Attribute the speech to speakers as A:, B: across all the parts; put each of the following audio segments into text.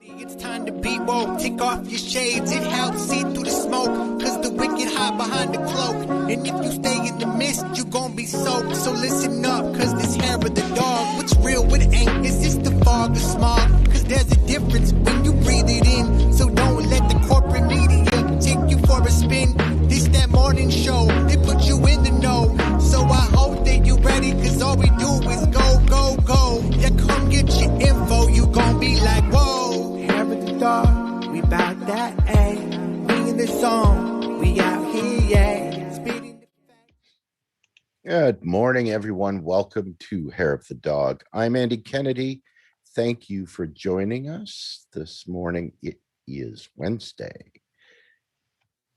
A: It's time to be woke. Take off your shades, it helps see through the smoke. Cause the wicked hide behind the cloak. And if you stay in the mist, you gon' be soaked. So listen up, cause this hair of the dog. What's real, what ain't? Is this the fog or smog? Cause there's a difference when you breathe it in. So don't let the corporate media take you for a spin. This that morning show, they put you in the know. So I hope that you ready, cause all we do is go, go, go. Yeah, come get your info, you gon' be like, whoa. Hair of the dog, we bout that, ayy. We in the zone, we out here, yeah. Speeding the facts.
B: Good morning, everyone. Welcome to Hair of the Dog. I'm Andy Kennedy. Thank you for joining us this morning. It is Wednesday,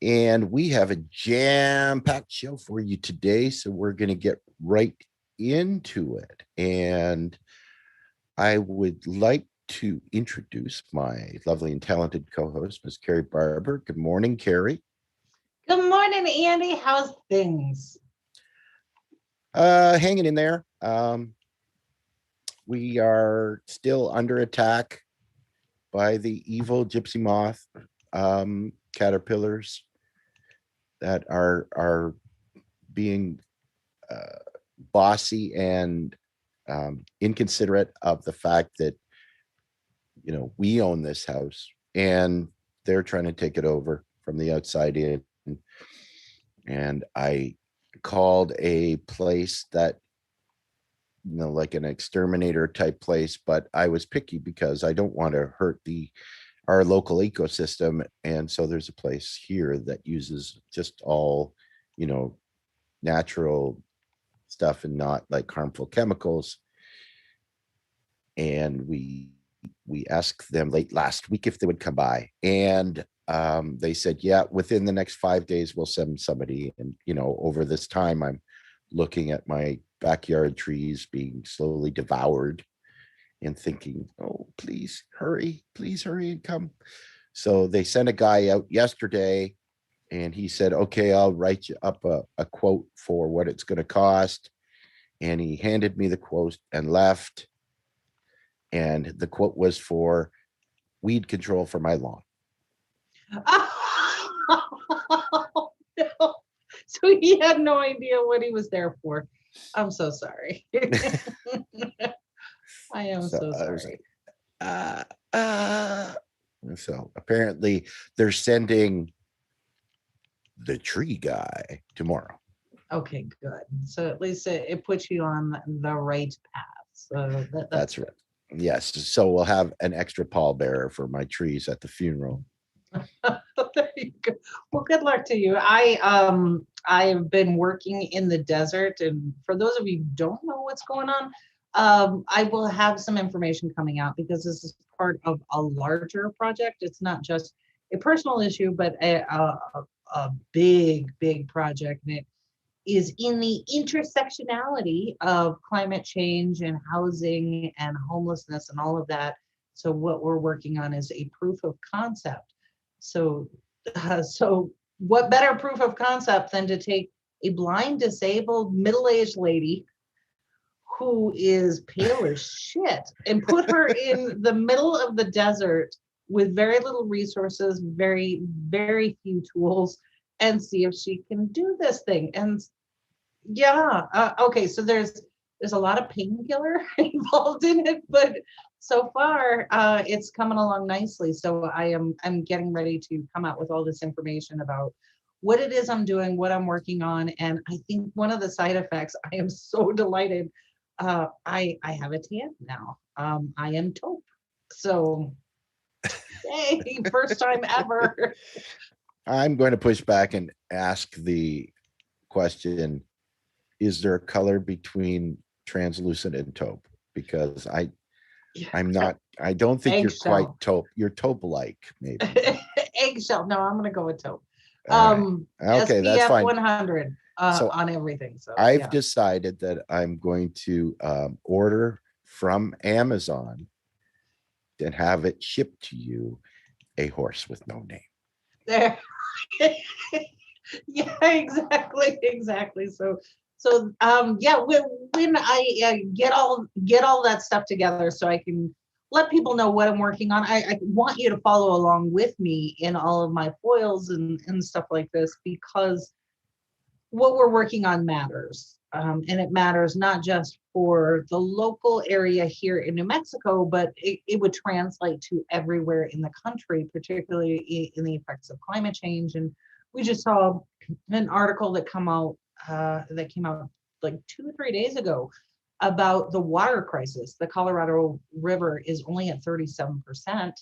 B: and we have a jam-packed show for you today, so we're going to get right into it. And I would like to introduce my lovely and talented co-host, Ms. Carrie Barber. Good morning, Carrie.
C: Good morning, Andy. How's things?
B: Hanging in there. We are still under attack by the evil gypsy moth caterpillars that are being bossy and inconsiderate of the fact that, you know, we own this house and they're trying to take it over from the outside in. And I called a place that, you know, like an exterminator type place, but I was picky because I don't want to hurt our local ecosystem. And so there's a place here that uses just all, you know, natural stuff and not like harmful chemicals. And we asked them late last week if they would come by, and they said, yeah, within the next 5 days we'll send somebody. And, you know, over this time I'm looking at my backyard trees being slowly devoured and thinking, oh, please hurry and come. So they sent a guy out yesterday and he said, okay, I'll write you up a quote for what it's going to cost. And he handed me the quote and left. And the quote was for weed control for my lawn.
C: Oh, no. So he had no idea what he was there for. I'm so sorry. I am so
B: I was
C: sorry.
B: like, so apparently they're sending the tree guy tomorrow.
C: Okay, good. So at least it puts you on the right path. So
B: That's right. Yes. So we'll have an extra pallbearer for my trees at the funeral.
C: There you go. Well, good luck to you. I've been working in the desert, and for those of you who don't know what's going on, I will have some information coming out because this is part of a larger project. It's not just a personal issue, but a big project, and it is in the intersectionality of climate change and housing and homelessness and all of that. So what we're working on is a proof of concept. So what better proof of concept than to take a blind, disabled, middle-aged lady who is pale as shit and put her in the middle of the desert with very little resources, very, very few tools, and see if she can do this thing. And yeah, okay, so there's a lot of painkiller involved in it, but so far it's coming along nicely. So I'm getting ready to come out with all this information about what it is I'm doing, what I'm working on. And I think one of the side effects, I am so delighted. I have a tan now. I am taupe. So yay, first time ever.
B: I'm going to push back and ask the question, is there a color between translucent and taupe? Because I don't think you're quite taupe. You're taupe-like, maybe.
C: Eggshell. No, I'm going to go with taupe.
B: Okay,
C: SPF
B: that's fine.
C: 100
B: So
C: on everything. So
B: I've decided that I'm going to order from Amazon and have it shipped to you a horse with no name.
C: There. Yeah, exactly. So yeah, when I get all that stuff together, so I can let people know what I'm working on. I want you to follow along with me in all of my foils and stuff like this, because what we're working on matters. And it matters not just for the local area here in New Mexico, but it would translate to everywhere in the country, particularly in the effects of climate change. And we just saw an article that came out like 2 or 3 days ago about the water crisis. The Colorado River is only at 37%.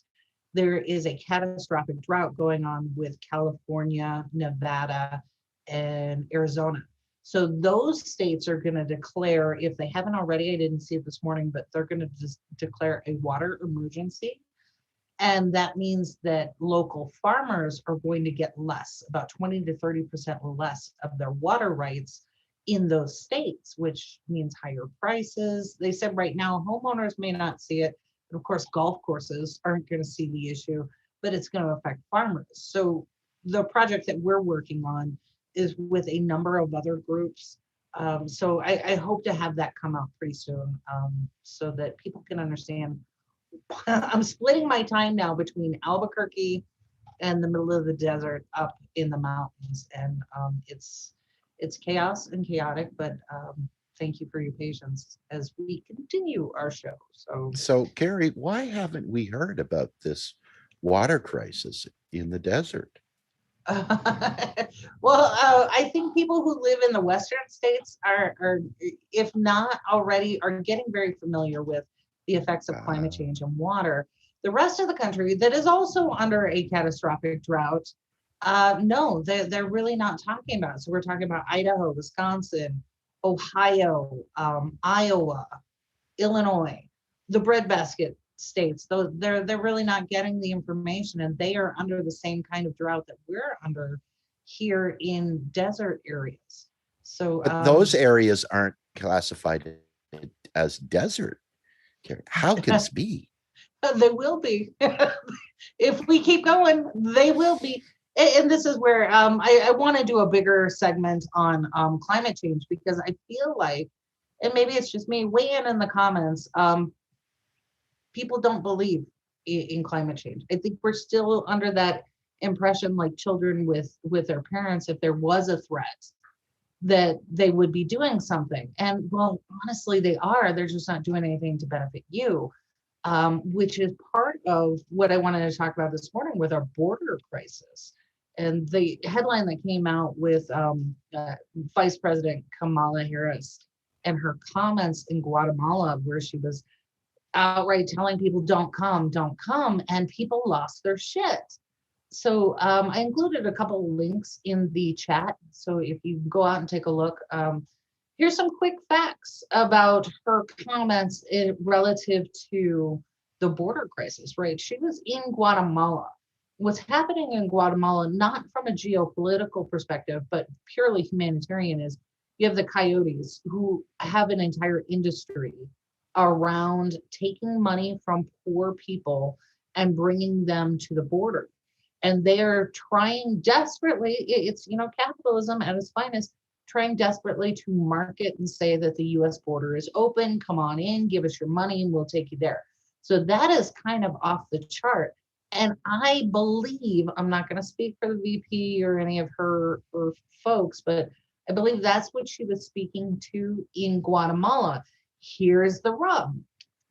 C: There is a catastrophic drought going on with California, Nevada, and Arizona. So those states are going to declare, if they haven't already, I didn't see it this morning, but they're going to just declare a water emergency. And that means that local farmers are going to get less, about 20 to 30% less of their water rights in those states, which means higher prices. They said right now homeowners may not see it, but of course golf courses aren't going to see the issue, but it's going to affect farmers. So the project that we're working on is with a number of other groups. So I hope to have that come out pretty soon, so that people can understand. I'm splitting my time now between Albuquerque and the middle of the desert up in the mountains, and it's chaos and chaotic, but thank you for your patience as we continue our show.
B: So Carrie, why haven't we heard about this water crisis in the desert?
C: Well, I think people who live in the western states are, if not already, are getting very familiar with the effects of climate change and water. The rest of the country that is also under a catastrophic drought, no, they're really not talking about it. So we're talking about Idaho, Wisconsin, Ohio, Iowa, Illinois, the breadbasket states. Though they're really not getting the information, and they are under the same kind of drought that we're under here in desert areas. So
B: But those areas aren't classified as desert. How can this be?
C: they will be. If we keep going, they will be. And this is where I want to do a bigger segment on climate change, because I feel like, and maybe it's just me, weigh in the comments, people don't believe in climate change. I think we're still under that impression, like children with their parents, if there was a threat, that they would be doing something. And well, honestly, they are. They're just not doing anything to benefit you, which is part of what I wanted to talk about this morning with our border crisis. And the headline that came out with Vice President Kamala Harris and her comments in Guatemala, where she was outright telling people don't come, and people lost their shit. So I included a couple of links in the chat, so if you go out and take a look, here's some quick facts about her comments relative to the border crisis. Right, she was in Guatemala. What's happening in Guatemala, not from a geopolitical perspective but purely humanitarian, is you have the coyotes who have an entire industry around taking money from poor people and bringing them to the border. And they are trying desperately, it's, capitalism at its finest, trying desperately to market and say that the US border is open, come on in, give us your money, and we'll take you there. So that is kind of off the chart. And I believe, I'm not going to speak for the VP or any of her folks, but I believe that's what she was speaking to in Guatemala. Here's the rub.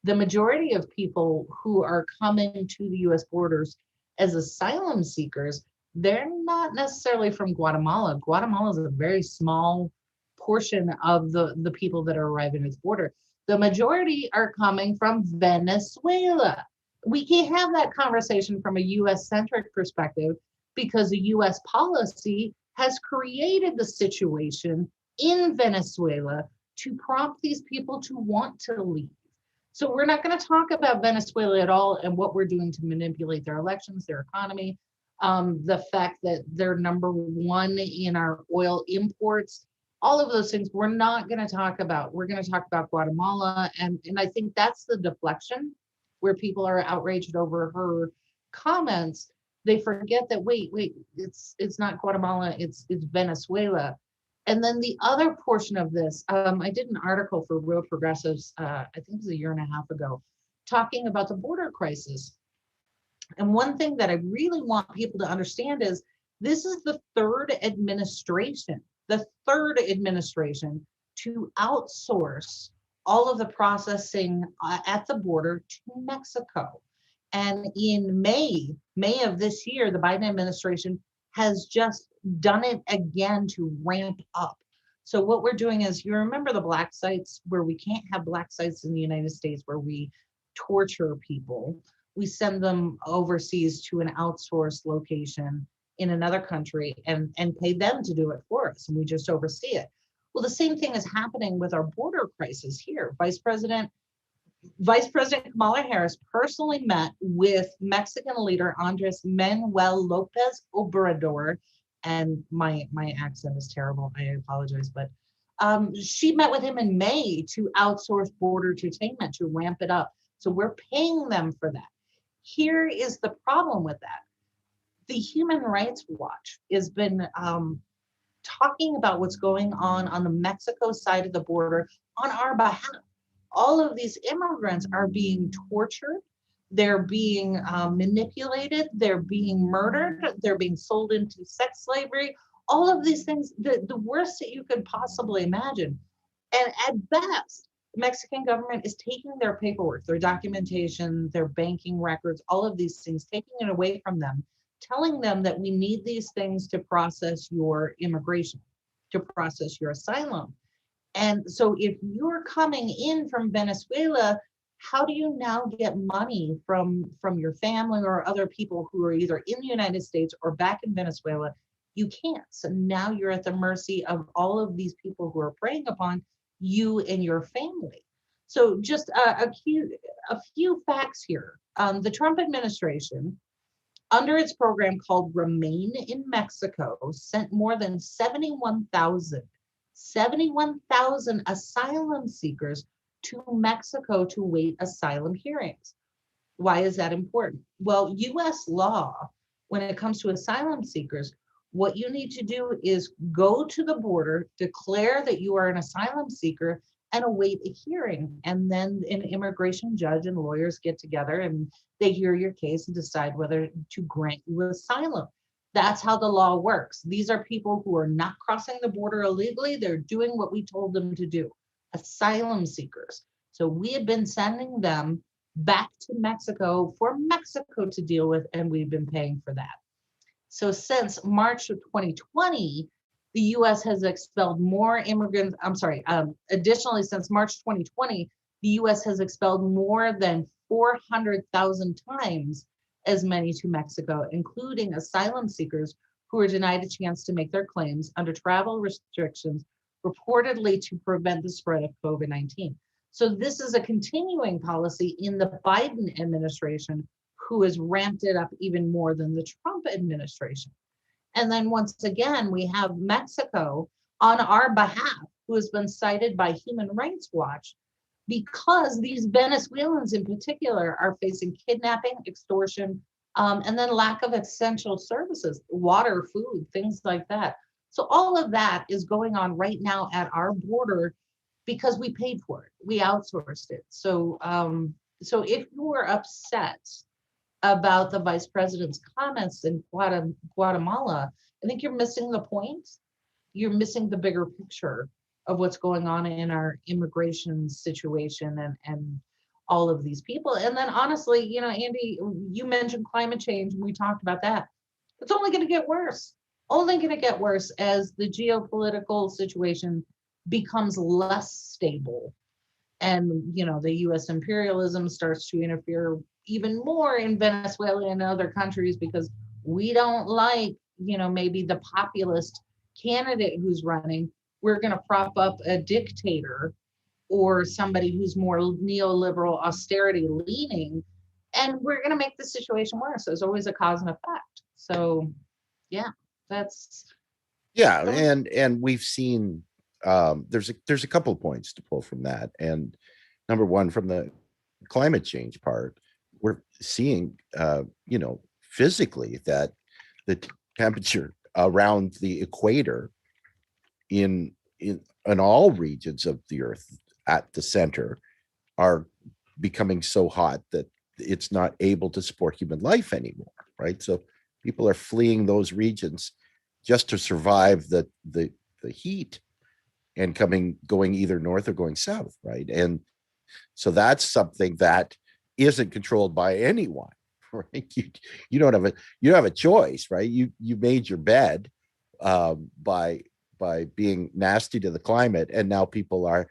C: The majority of people who are coming to the US borders as asylum seekers, they're not necessarily from Guatemala. Guatemala is a very small portion of the people that are arriving at the border. The majority are coming from Venezuela. We can't have that conversation from a US-centric perspective, because the US policy has created the situation in Venezuela to prompt these people to want to leave. So we're not going to talk about Venezuela at all and what we're doing to manipulate their elections, their economy, the fact that they're number one in our oil imports, all of those things we're not going to talk about. We're going to talk about Guatemala. And I think that's the deflection where people are outraged over her comments. They forget that, wait, it's not Guatemala, it's Venezuela. And then the other portion of this, I did an article for Real Progressives, I think it was a year and a half ago, talking about the border crisis. And one thing that I really want people to understand is this is the third administration to outsource all of the processing at the border to Mexico. And in May of this year, the Biden administration has just done it again to ramp up. So what we're doing is, you remember the black sites where we can't have black sites in the United States where we torture people. We send them overseas to an outsourced location in another country and pay them to do it for us, and we just oversee it. Well, the same thing is happening with our border crisis here. Vice President Kamala Harris personally met with Mexican leader Andres Manuel Lopez Obrador, and my accent is terrible, I apologize, but she met with him in May to outsource border detainment, to ramp it up. So we're paying them for that. Here is the problem with that. The Human Rights Watch has been talking about what's going on the Mexico side of the border on our behalf. All of these immigrants are being tortured, they're being manipulated, they're being murdered, they're being sold into sex slavery, all of these things, the worst that you could possibly imagine. And at best, the Mexican government is taking their paperwork, their documentation, their banking records, all of these things, taking it away from them, telling them that we need these things to process your immigration, to process your asylum. And so if you're coming in from Venezuela, how do you now get money from your family or other people who are either in the United States or back in Venezuela? You can't. So now you're at the mercy of all of these people who are preying upon you and your family. So just a few facts here. The Trump administration, under its program called Remain in Mexico, sent more than 71,000 asylum seekers to Mexico to wait asylum hearings. Why is that important? Well, US law, when it comes to asylum seekers, what you need to do is go to the border, declare that you are an asylum seeker, and await a hearing. And then an immigration judge and lawyers get together and they hear your case and decide whether to grant you asylum. That's how the law works. These are people who are not crossing the border illegally. They're doing what we told them to do, asylum seekers. So we had been sending them back to Mexico for Mexico to deal with, and we've been paying for that. So since March of 2020, the US has expelled more immigrants. Additionally, since March 2020, the US has expelled more than 400,000 times as many to Mexico, including asylum seekers who were denied a chance to make their claims under travel restrictions, reportedly to prevent the spread of COVID-19. So this is a continuing policy in the Biden administration, who has ramped it up even more than the Trump administration. And then once again, we have Mexico on our behalf, who has been cited by Human Rights Watch because these Venezuelans in particular are facing kidnapping, extortion, and then lack of essential services, water, food, things like that. So all of that is going on right now at our border because we paid for it, we outsourced it. So, so if you were upset about the vice president's comments in Guatemala, I think you're missing the point. You're missing the bigger picture of what's going on in our immigration situation and all of these people. And then honestly, you know, Andy, you mentioned climate change and we talked about that. It's only going to get worse, only going to get worse as the geopolitical situation becomes less stable. And, you know, the US imperialism starts to interfere even more in Venezuela and other countries because we don't like, you know, maybe the populist candidate who's running. We're going to prop up a dictator or somebody who's more neoliberal austerity leaning, and we're going to make the situation worse. There's always a cause and effect. So yeah, that's
B: and we've seen there's a couple of points to pull from that. And number one, from the climate change part, we're seeing you know, physically that the temperature around the equator in all regions of the earth at the center are becoming so hot that it's not able to support human life anymore, right? So people are fleeing those regions just to survive the heat and going either north or going south, right? And so that's something that isn't controlled by anyone, right? You don't have a choice, right? You made your bed by being nasty to the climate, and now people are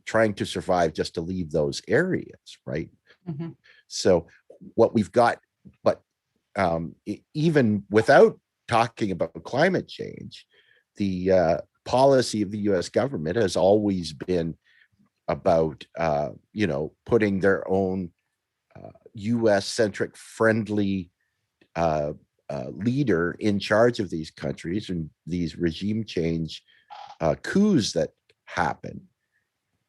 B: trying to survive just to leave those areas, right?
C: Mm-hmm.
B: So what we've got, but even without talking about climate change, the policy of the U.S. government has always been about putting their own U.S. centric friendly leader in charge of these countries and these regime change coups that happen.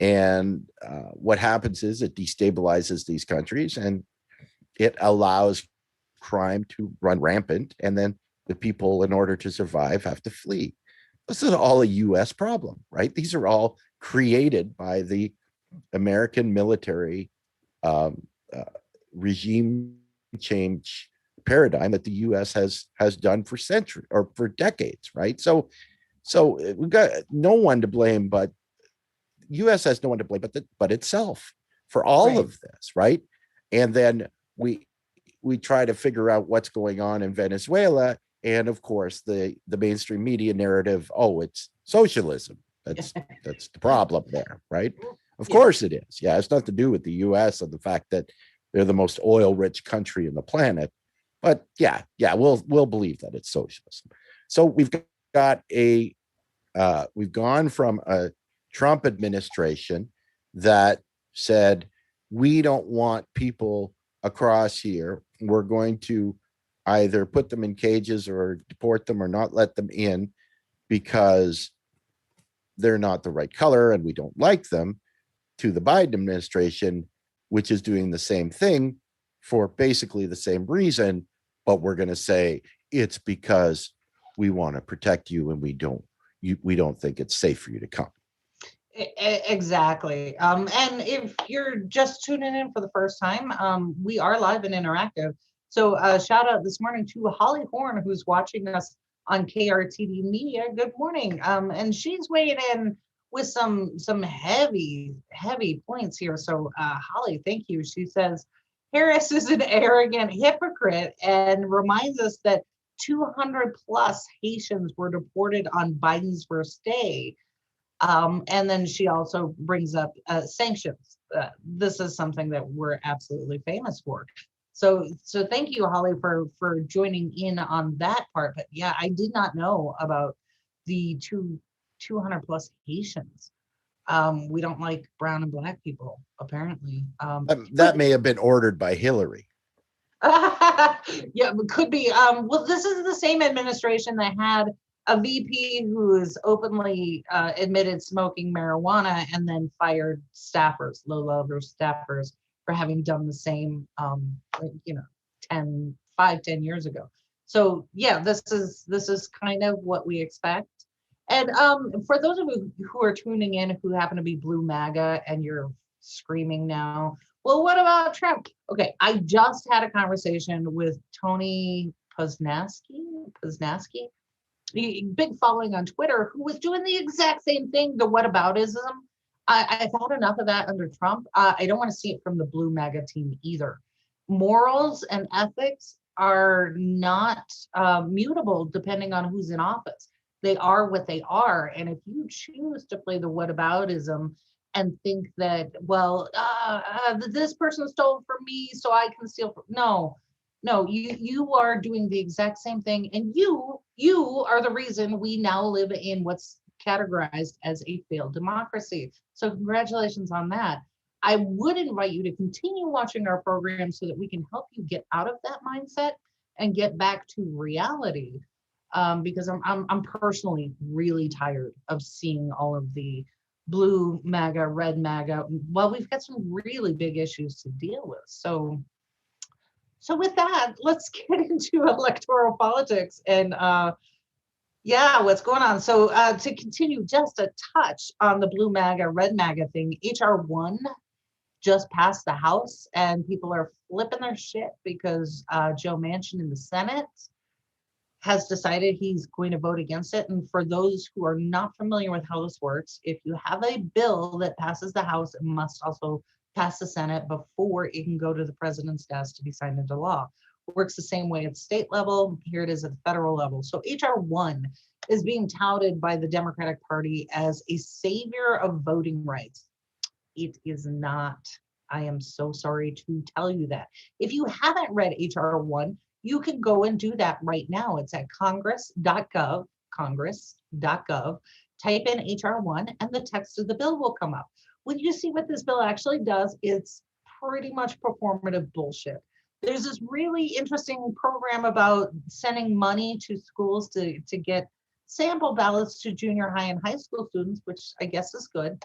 B: And what happens is it destabilizes these countries and it allows crime to run rampant. And then the people, in order to survive, have to flee. This is all a US problem, right? These are all created by the American military regime change paradigm that the US has done for centuries or for decades, right? So we've got no one to blame, but US has no one to blame but itself for all of this, right? And then we try to figure out what's going on in Venezuela, and of course the mainstream media narrative, oh, it's socialism. That's the problem there, right? Of course it is. Yeah, it's nothing to do with the US and the fact that they're the most oil-rich country on the planet. But yeah, we'll believe that it's socialism. So we've gone from a Trump administration that said, we don't want people across here. We're going to either put them in cages or deport them or not let them in because they're not the right color and we don't like them, to the Biden administration, which is doing the same thing for basically the same reason, but we're going to say it's because we want to protect you and we don't think it's safe for you to come.
C: Exactly. And if you're just tuning in for the first time, we are live and interactive. So shout out this morning to Holly Horn, who's watching us on KRTD Media. Good morning. And she's weighing in with some heavy points here. So Holly, thank you. She says, Harris is an arrogant hypocrite and reminds us that 200 plus Haitians were deported on Biden's first day. And then she also brings up sanctions. This is something that we're absolutely famous for. So thank you, Holly, for joining in on that part. But yeah, I did not know about the 200 plus Haitians. We don't like brown and black people, apparently.
B: That may have been ordered by Hillary.
C: Yeah, it could be. Well, this is the same administration that had a VP who is openly admitted smoking marijuana and then fired staffers, low-level staffers, for having done the same, 10 years ago. So yeah, this is kind of what we expect. And for those of you who are tuning in who happen to be blue MAGA and you're screaming now, well, what about Trump? Okay, I just had a conversation with Tony Poznanski, big following on Twitter, who was doing the exact same thing, the whataboutism. I've had enough of that under Trump. I don't want to see it from the blue MAGA team either. Morals and ethics are not mutable depending on who's in office. They are what they are. And if you choose to play the whataboutism and think that, well, this person stole from me, so I can steal from, no, you are doing the exact same thing. And you are the reason we now live in what's categorized as a failed democracy. So congratulations on that. I would invite you to continue watching our program so that we can help you get out of that mindset and get back to reality. Because I'm personally really tired of seeing all of the blue MAGA, red MAGA. Well, we've got some really big issues to deal with. So with that, let's get into electoral politics and what's going on. So to continue just a touch on the blue MAGA, red MAGA thing, HR 1 just passed the House, and people are flipping their shit because Joe Manchin in the Senate has decided he's going to vote against it. And for those who are not familiar with how this works, if you have a bill that passes the House, it must also pass the Senate before it can go to the president's desk to be signed into law. It works the same way at the state level. Here it is at the federal level. So HR 1 is being touted by the Democratic Party as a savior of voting rights. It is not. I am so sorry to tell you that. If you haven't read HR 1, you can go and do that right now. It's at congress.gov, congress.gov. Type in HR 1 and the text of the bill will come up. When you see what this bill actually does, it's pretty much performative bullshit. There's this really interesting program about sending money to schools to get sample ballots to junior high and high school students, which I guess is good.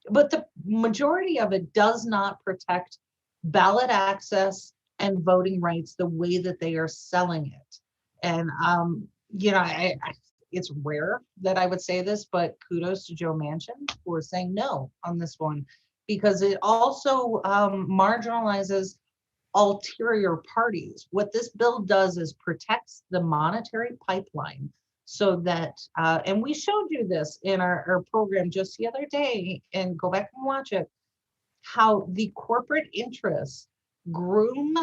C: But the majority of it does not protect ballot access and voting rights the way that they are selling it. And, it's rare that I would say this, but kudos to Joe Manchin for saying no on this one, because it also marginalizes ulterior parties. What this bill does is protects the monetary pipeline so that, and we showed you this in our program just the other day, and go back and watch it, how the corporate interests groom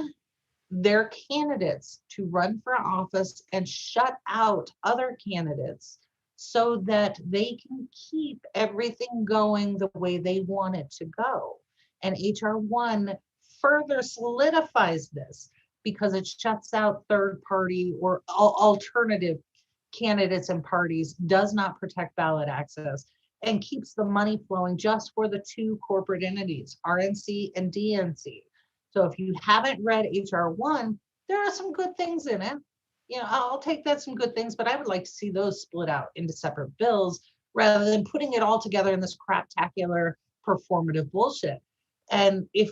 C: their candidates to run for office and shut out other candidates so that they can keep everything going the way they want it to go. And HR 1 further solidifies this because it shuts out third party or alternative candidates and parties, does not protect ballot access, and keeps the money flowing just for the two corporate entities, RNC and DNC. So if you haven't read HR 1, there are some good things in it. I'll take that, some good things, but I would like to see those split out into separate bills rather than putting it all together in this craptacular performative bullshit. And if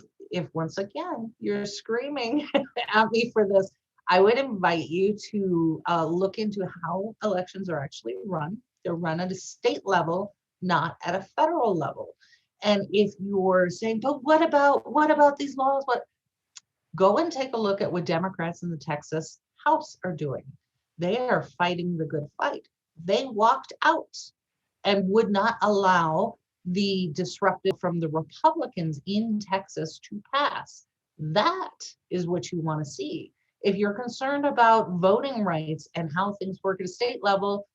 C: once again you're screaming at me for this, I would invite you to look into how elections are actually run. They're run at a state level, not at a federal level. And if you're saying, but what about these laws? Go and take a look at what Democrats in the Texas House are doing. They are fighting the good fight. They walked out and would not allow the disruptive from the Republicans in Texas to pass. That is what you want to see. If you're concerned about voting rights and how things work at a state level,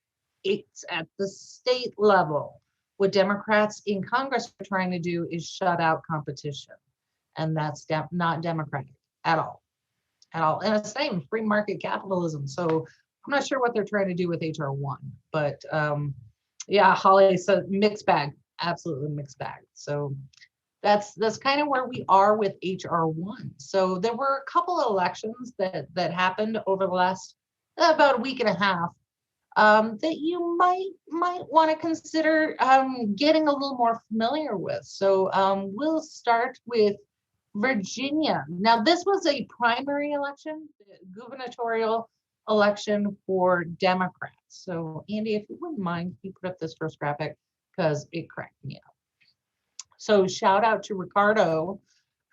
C: it's at the state level. What Democrats in Congress are trying to do is shut out competition. And that's not democratic at all. And it's the same, free market capitalism. So I'm not sure what they're trying to do with HR 1, but yeah, Holly, so mixed bag, absolutely mixed bag. So that's kind of where we are with HR 1. So there were a couple of elections that happened over the last about a week and a half that you might want to consider getting a little more familiar with. So we'll start with Virginia. Now, this was a primary election, gubernatorial election for Democrats. So, Andy, if you wouldn't mind, you put up this first graphic because it cracked me up. So, shout out to Ricardo,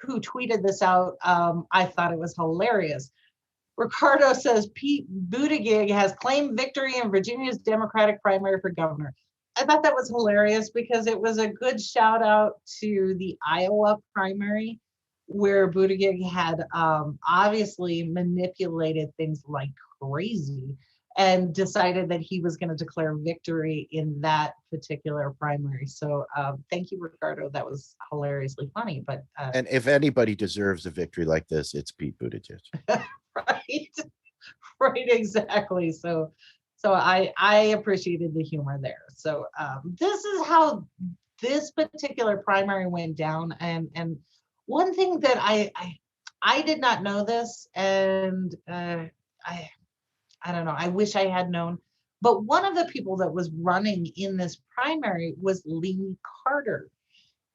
C: who tweeted this out. I thought it was hilarious. Ricardo says Pete Buttigieg has claimed victory in Virginia's Democratic primary for governor. I thought that was hilarious because it was a good shout out to the Iowa primary, where Buttigieg had obviously manipulated things like crazy and decided that he was going to declare victory in that particular primary. So thank you, Ricardo. That was hilariously funny. But
B: and if anybody deserves a victory like this, it's Pete Buttigieg.
C: right, exactly. So I appreciated the humor there. So this is how this particular primary went down, and one thing that I did not know this, and I don't know, I wish I had known, but one of the people that was running in this primary was Lee Carter.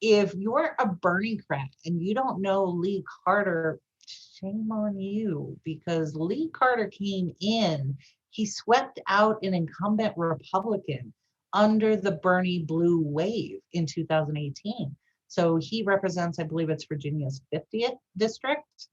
C: If you're a Bernie crat and you don't know Lee Carter, shame on you, because Lee Carter came in, he swept out an incumbent Republican under the Bernie blue wave in 2018. So he represents, I believe it's Virginia's 50th district.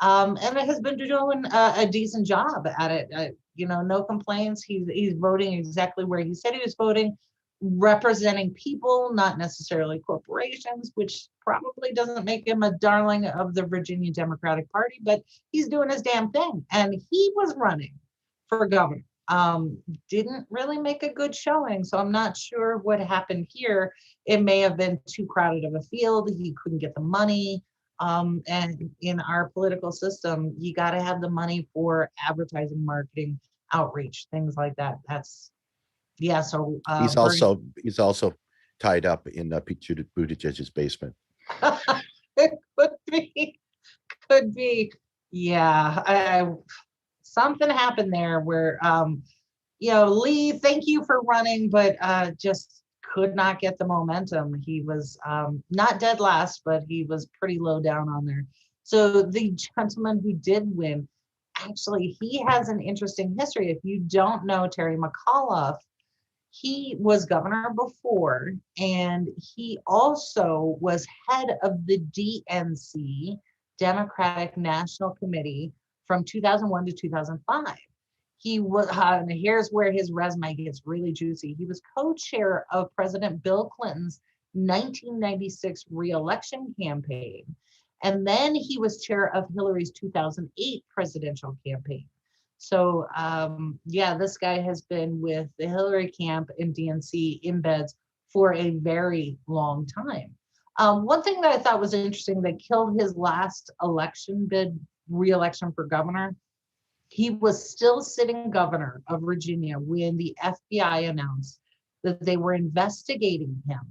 C: And it has been doing a decent job at it. No complaints. He's voting exactly where he said he was voting, representing people, not necessarily corporations, which probably doesn't make him a darling of the Virginia Democratic Party, but he's doing his damn thing. And he was running for governor. Didn't really make a good showing, so I'm not sure what happened here. It may have been too crowded of a field. He couldn't get the money. And in our political system, you got to have the money for advertising, marketing, outreach, things like that. That's yeah. So
B: He's also tied up in Pete Buttigieg's basement.
C: it could be. Yeah, something happened there where Lee, thank you for running, but just could not get the momentum. He was not dead last, but he was pretty low down on there. So the gentleman who did win, actually, he has an interesting history. If you don't know Terry McAuliffe, he was governor before, and he also was head of the DNC, Democratic National Committee, from 2001 to 2005. He was, and here's where his resume gets really juicy. He was co-chair of President Bill Clinton's 1996 re-election campaign. And then he was chair of Hillary's 2008 presidential campaign. So yeah, this guy has been with the Hillary camp and DNC embeds for a very long time. One thing that I thought was interesting that killed his last election bid, re-election for governor, he was still sitting governor of Virginia when the FBI announced that they were investigating him.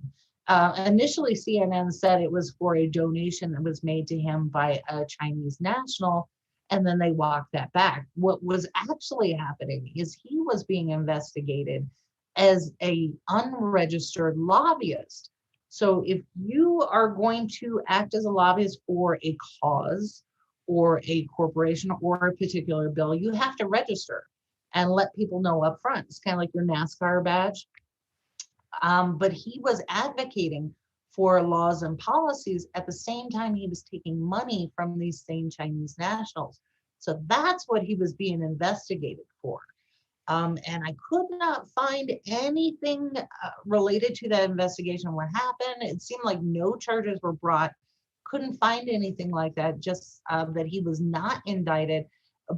C: Initially, CNN said it was for a donation that was made to him by a Chinese national, and then they walked that back. What was actually happening is he was being investigated as a unregistered lobbyist. So if you are going to act as a lobbyist for a cause or a corporation or a particular bill, you have to register and let people know up front. It's kind of like your NASCAR badge. But he was advocating for laws and policies at the same time he was taking money from these same Chinese nationals. So that's what he was being investigated for. And I could not find anything related to that investigation, what happened. It seemed like no charges were brought. Couldn't find anything like that, just that he was not indicted.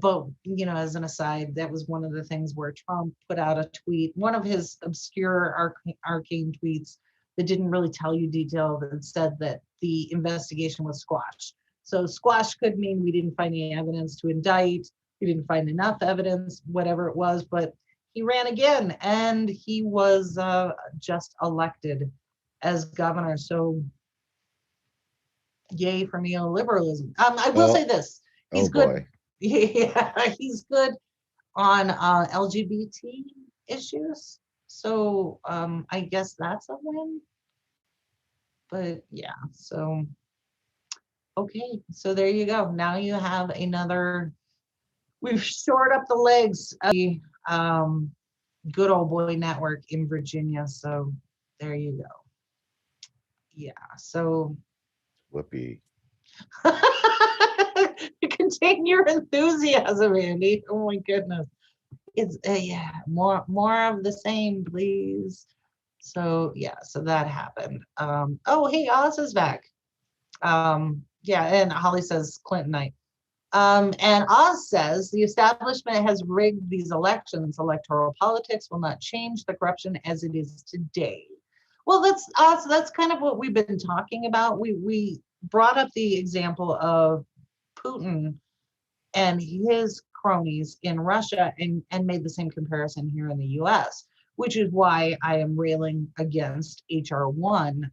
C: But, as an aside, that was one of the things where Trump put out a tweet, one of his obscure arcane tweets that didn't really tell you detail, that said that the investigation was squashed. So squash could mean we didn't find any evidence to indict, we didn't find enough evidence, whatever it was, but he ran again and he was just elected as governor. So yay for neoliberalism. I will say this, he's good.
B: Boy.
C: Yeah, he's good on LGBT issues. So I guess that's a win. But yeah, so okay, so there you go. Now you have another, we've shored up the legs of the good old boy network in Virginia. So there you go. Yeah, so
B: Whoopee.
C: Contain your enthusiasm, Andy. Oh my goodness. It's yeah, more of the same, please. So yeah, so that happened. Oh hey, Oz is back. Yeah, and Holly says Clintonite. And Oz says the establishment has rigged these elections. Electoral politics will not change the corruption as it is today. Well, that's kind of what we've been talking about. We brought up the example of Putin and his cronies in Russia and made the same comparison here in the US, which is why I am railing against HR 1,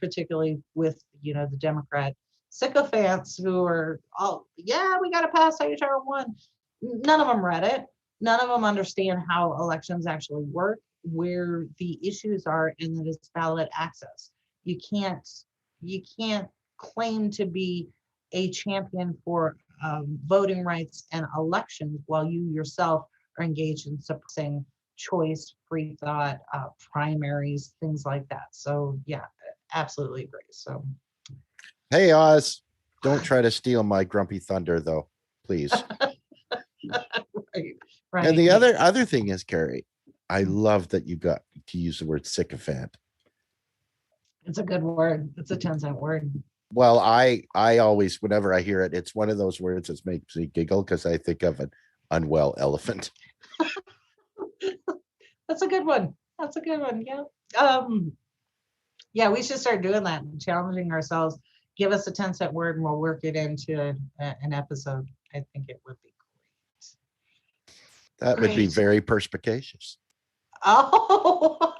C: particularly with the Democrat sycophants who are, oh yeah, we got to pass HR 1. None of them read it. None of them understand how elections actually work, where the issues are, and that it's ballot access. You can't claim to be a champion for voting rights and elections while you yourself are engaged in suppressing choice, free thought, primaries, things like that. So yeah, absolutely agree. So,
B: Hey, Oz, don't try to steal my grumpy thunder, though, please.
C: right,
B: And
C: right.
B: the other thing is, Carrie, I love that you got to use the word sycophant.
C: It's a good word. It's a 10-cent word.
B: Well, I always, whenever I hear it, it's one of those words that makes me giggle because I think of an unwell elephant.
C: That's a good one. That's a good one. Yeah. Um, yeah, we should start doing that, challenging ourselves. Give us a 10-cent word and we'll work it into an episode. I think it would be
B: That would be
C: great.
B: very perspicacious.
C: Oh,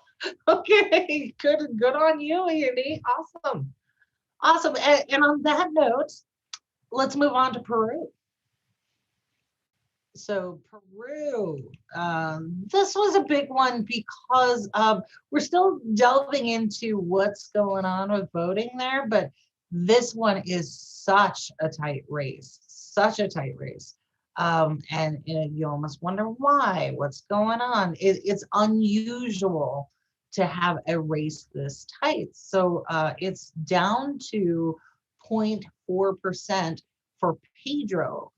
C: okay. Good on you, Andy. Awesome. Awesome. And on that note, let's move on to Peru. So Peru, this was a big one because we're still delving into what's going on with voting there, but this one is such a tight race, such a tight race. And you almost wonder why, what's going on. It's unusual to have a race this tight. So it's down to 0.4% for Pedro.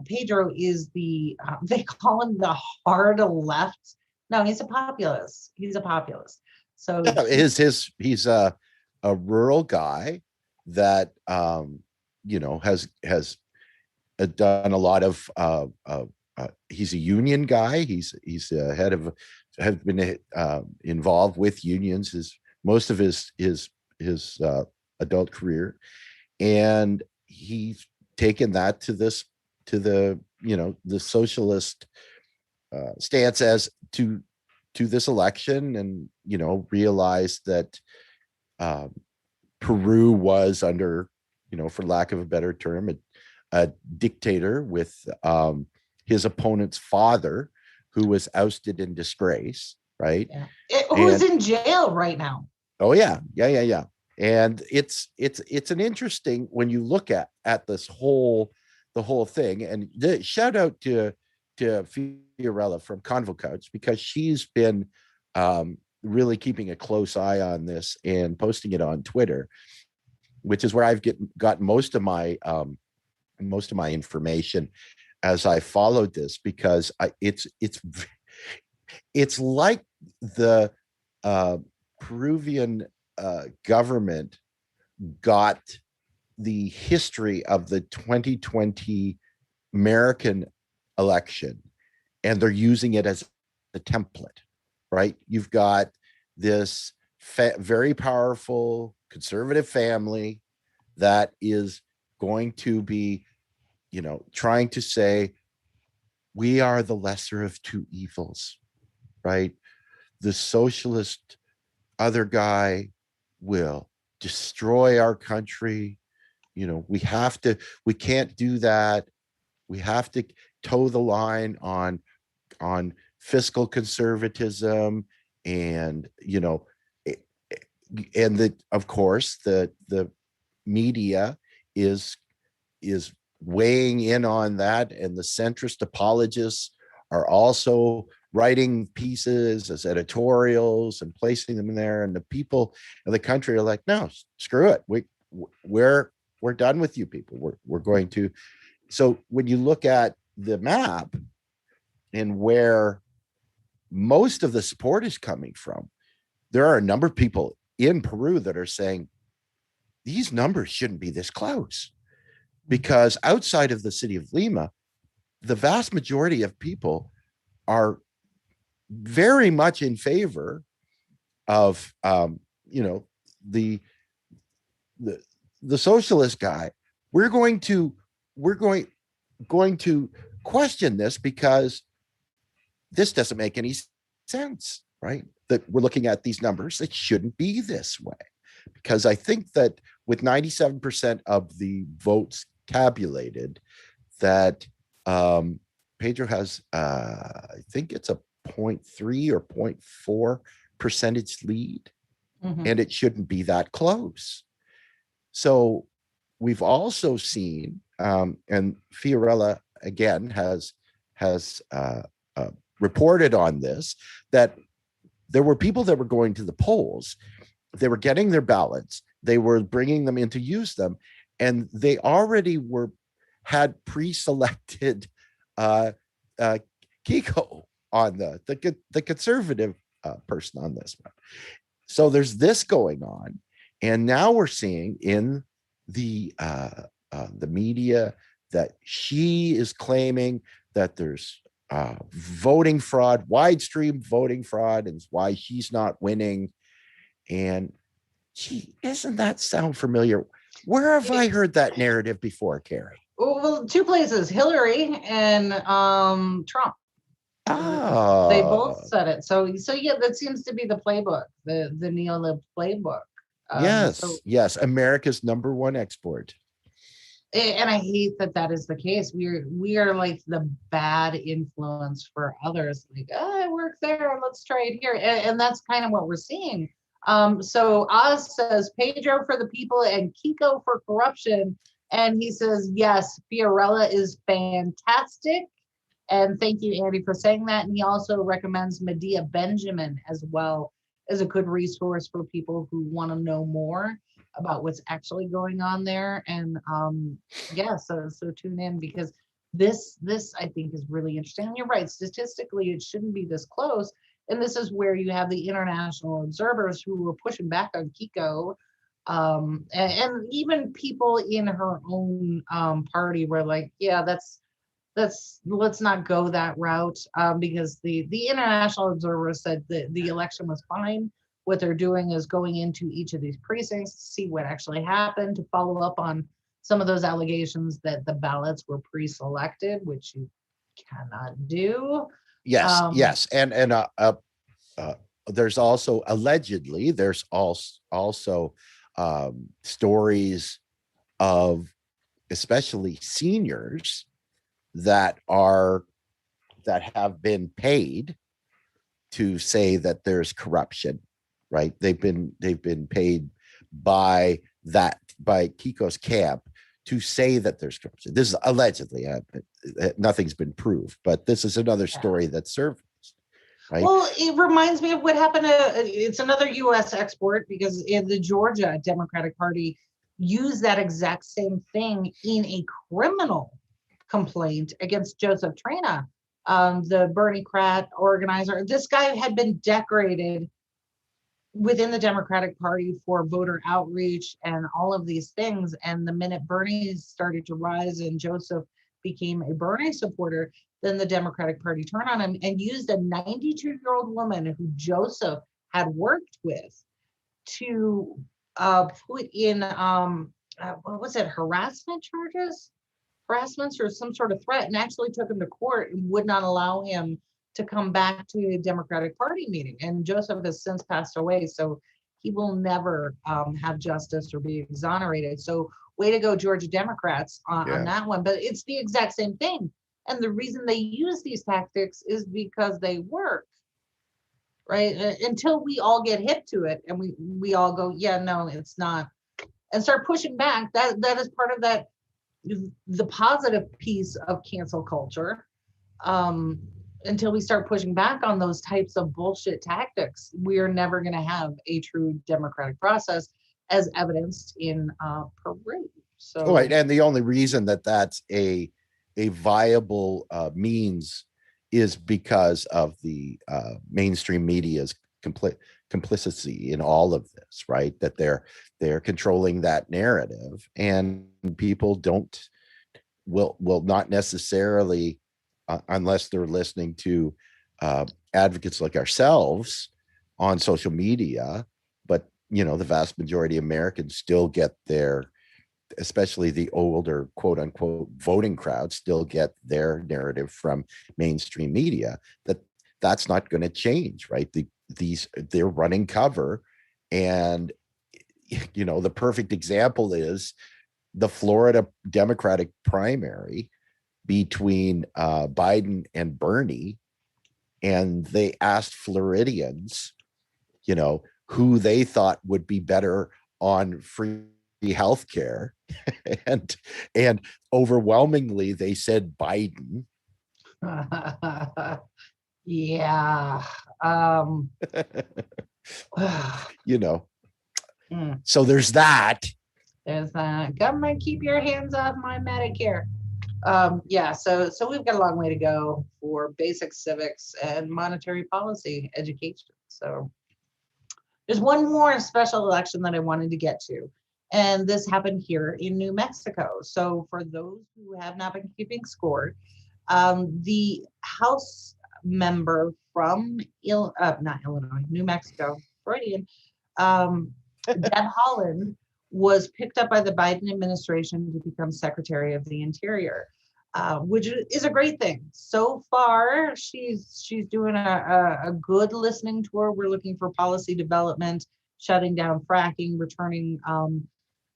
C: Pedro is they call him the hard left. No, he's a populist. He's a populist. So
B: Yeah, he's a rural guy that has done a lot of he's a union guy. He's head of has been involved with unions most of his adult career, and he's taken that to the socialist stance as to this election, and realized that Peru was under, for lack of a better term, a dictator with his opponent's father, who was ousted in disgrace, right?
C: yeah. Who's in jail right now?
B: Oh yeah. And it's an interesting, when you look at the whole thing. And shout out to Fiorella from Convo Couch, because she's been really keeping a close eye on this and posting it on Twitter, which is where I've got most of my information as I followed this, because it's like the Peruvian government got the history of the 2020 American election, and they're using it as a template, right? You've got this very powerful conservative family that is going to be, trying to say, we are the lesser of two evils, right? The socialist other guy will destroy our country. We can't do that. We have to toe the line on fiscal conservatism, and and of course the media is weighing in on that, and the centrist apologists are also writing pieces as editorials and placing them in there, and the people of the country are like, no, screw it, we're done with you people. We're going to. So when you look at the map and where most of the support is coming from, there are a number of people in Peru that are saying these numbers shouldn't be this close, because outside of the city of Lima, the vast majority of people are very much in favor of the socialist guy. We're going to question this, because this doesn't make any sense, right? That we're looking at these numbers, it shouldn't be this way. Because I think that with 97% of the votes tabulated, that Pedro has, I think it's a 0.3 or 0.4 percentage lead, and it shouldn't be that close. So we've also seen, and Fiorella again has reported on this, that there were people that were going to the polls they were getting their ballots, they were bringing them in to use them, and they already had pre-selected uh, uh, Kiko on the conservative person on this one. So there's this going on, and now we're seeing in the media that she is claiming that there's voting fraud, widestream voting fraud, and why she's not winning. And gee, doesn't that sound familiar? Where have I heard that narrative before, Carrie?
C: Well, two places, Hillary and Trump. They both said it. So yeah, that seems to be the playbook, the neo-lib playbook.
B: Yes, America's #1 export.
C: And I hate that is the case. We are like the bad influence for others. Like, oh, I work there, let's try it here, and that's kind of what we're seeing. So Oz says Pedro for the people and Kiko for corruption, and he says yes, Fiorella is fantastic. And thank you, Andy, for saying that. And he also recommends Medea Benjamin as well as a good resource for people who want to know more about what's actually going on there. And yeah, so tune in, because this I think is really interesting. And you're right, statistically, it shouldn't be this close. And this is where you have the international observers who were pushing back on Kiko. And even people in her own party were like, yeah, let's not go that route, because the international observers said the election was fine. What they're doing is going into each of these precincts to see what actually happened, to follow up on some of those allegations that the ballots were pre-selected, which you cannot do.
B: Yes, and there's also allegedly there's also stories of especially seniors that have been paid to say that there's corruption, right? They've been paid by Kiko's camp to say that there's corruption. This is allegedly, nothing's been proved, but this is another story that's surfaced. Right?
C: Well, it reminds me of what happened it's another U.S. export, because in the Georgia Democratic Party used that exact same thing in a criminal complaint against Joseph Trina, the Bernie Krat organizer. This guy had been decorated within the Democratic Party for voter outreach and all of these things. And the minute Bernie started to rise and Joseph became a Bernie supporter, then the Democratic Party turned on him and used a 92-year-old woman who Joseph had worked with to put in, what was it, harassments or some sort of threat, and actually took him to court and would not allow him to come back to a Democratic Party meeting. And Joseph has since passed away, so he will never have justice or be exonerated. So way to go, Georgia Democrats on that one. But it's the exact same thing. And the reason they use these tactics is because they work, right? Until we all get hip to it and we all go, yeah, no, it's not, and start pushing back. That is part of that, the positive piece of cancel culture. Until we start pushing back on those types of bullshit tactics, we are never going to have a true democratic process, as evidenced in Peru. So
B: right, and the only reason that that's a viable means is because of the mainstream media's complicity in all of this, right? That they're controlling that narrative, and people will not necessarily, unless they're listening to advocates like ourselves on social media. But the vast majority of Americans still get their, especially the older quote unquote voting crowd, still get their narrative from mainstream media. That's not going to change, right? They're running cover. And the perfect example is the Florida Democratic primary between Biden and Bernie. And they asked Floridians, who they thought would be better on free healthcare, and overwhelmingly they said Biden.
C: Yeah. Mm.
B: So there's that.
C: There's that. Government, keep your hands off my Medicare. Yeah, so we've got a long way to go for basic civics and monetary policy education. So there's one more special election that I wanted to get to, and this happened here in New Mexico. So for those who have not been keeping score, the House member from not Illinois, New Mexico, Freudian, Deb Haaland was picked up by the Biden administration to become Secretary of the Interior, which is a great thing. So far, she's doing a good listening tour. We're looking for policy development, shutting down fracking, returning,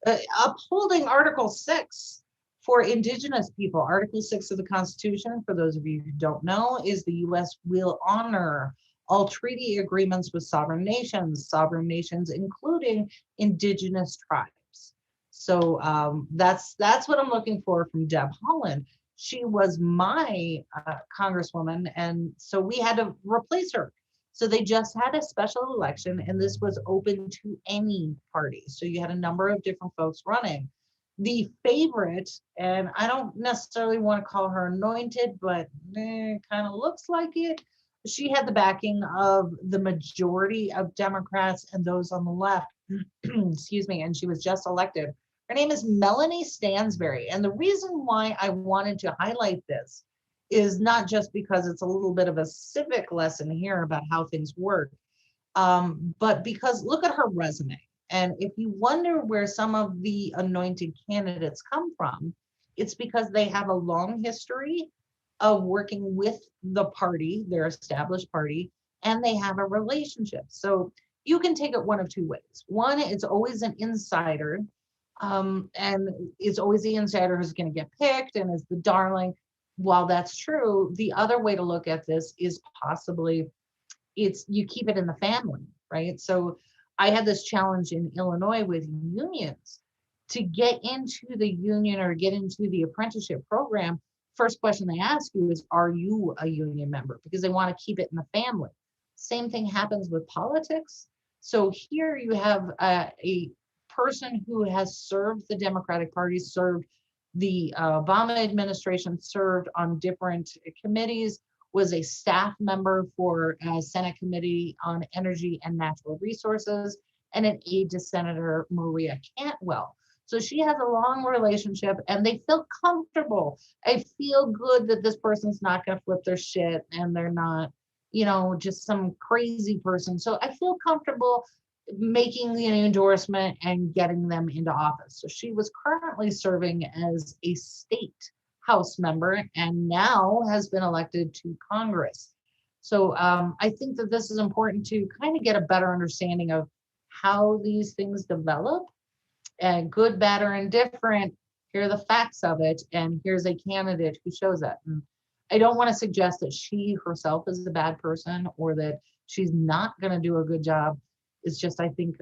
C: upholding Article 6 for Indigenous people. Article 6 of the Constitution, for those of you who don't know, is the U.S. will honor all treaty agreements with sovereign nations, including Indigenous tribes. So that's what I'm looking for from Deb Haaland. She was my congresswoman, and so we had to replace her. So they just had a special election, and this was open to any party. So you had a number of different folks running. The favorite, and I don't necessarily want to call her anointed, but kind of looks like it. She had the backing of the majority of Democrats and those on the left. Excuse me, and she was just elected. Her name is Melanie Stansbury. And the reason why I wanted to highlight this is not just because it's a little bit of a civic lesson here about how things work, but because look at her resume. And if you wonder where some of the anointed candidates come from, it's because they have a long history of working with the party, their established party, and they have a relationship. So you can take it one of two ways. One, it's always an insider, and it's always the insider who's going to get picked and is the darling. While that's true, the other way to look at this is possibly it's you keep it in the family, right? So I had this challenge in Illinois with unions to get into the union or get into the apprenticeship program. First question they ask you is, are you a union member? Because they want to keep it in the family. Same thing happens with politics. So here you have a person who has served the Democratic Party, served the Obama administration, served on different committees, was a staff member for a Senate Committee on Energy and Natural Resources, and an aide to Senator Maria Cantwell. So she has a long relationship and they feel comfortable. I feel good that this person's not going to flip their shit and they're not, just some crazy person. So I feel comfortable making the endorsement and getting them into office. So she was currently serving as a state House member and now has been elected to Congress. So I think that this is important to kind of get a better understanding of how these things develop, and good, bad, or indifferent. Here are the facts of it, and here's a candidate who shows that. And I don't want to suggest that she herself is a bad person or that she's not going to do a good job. It's just I think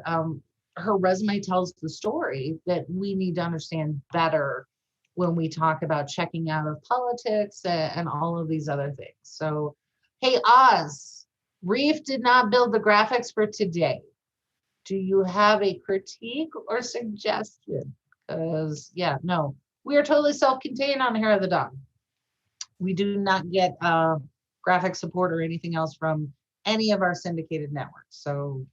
C: her resume tells the story that we need to understand better when we talk about checking out of politics and all of these other things. So, hey, Oz, Reef did not build the graphics for today. Do you have a critique or suggestion? Because, no, we are totally self-contained on Hair of the Dog. We do not get graphic support or anything else from any of our syndicated networks. So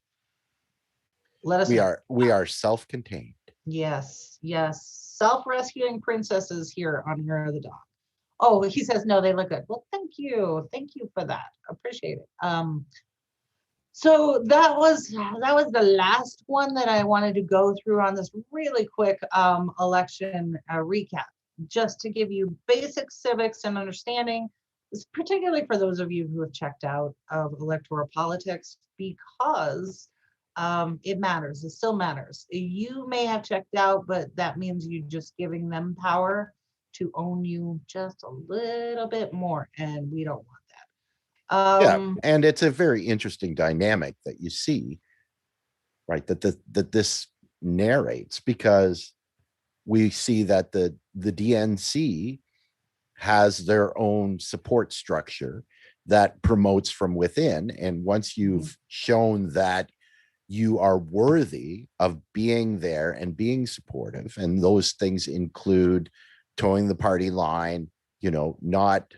C: let us know.
B: We are self-contained.
C: Yes. Self-rescuing princesses here on Hair of the Dog. Oh, he says, no, they look good. Well, thank you. Thank you for that. Appreciate it. So that was the last one that I wanted to go through on this really quick election recap, just to give you basic civics and understanding, particularly for those of you who have checked out of electoral politics, because it matters. It still matters. You may have checked out, but that means you're just giving them power to own you just a little bit more, and we don't want that.
B: And it's a very interesting dynamic that you see, right? That this narrates, because we see that the DNC has their own support structure that promotes from within, and once you've shown that you are worthy of being there and being supportive. And those things include towing the party line, not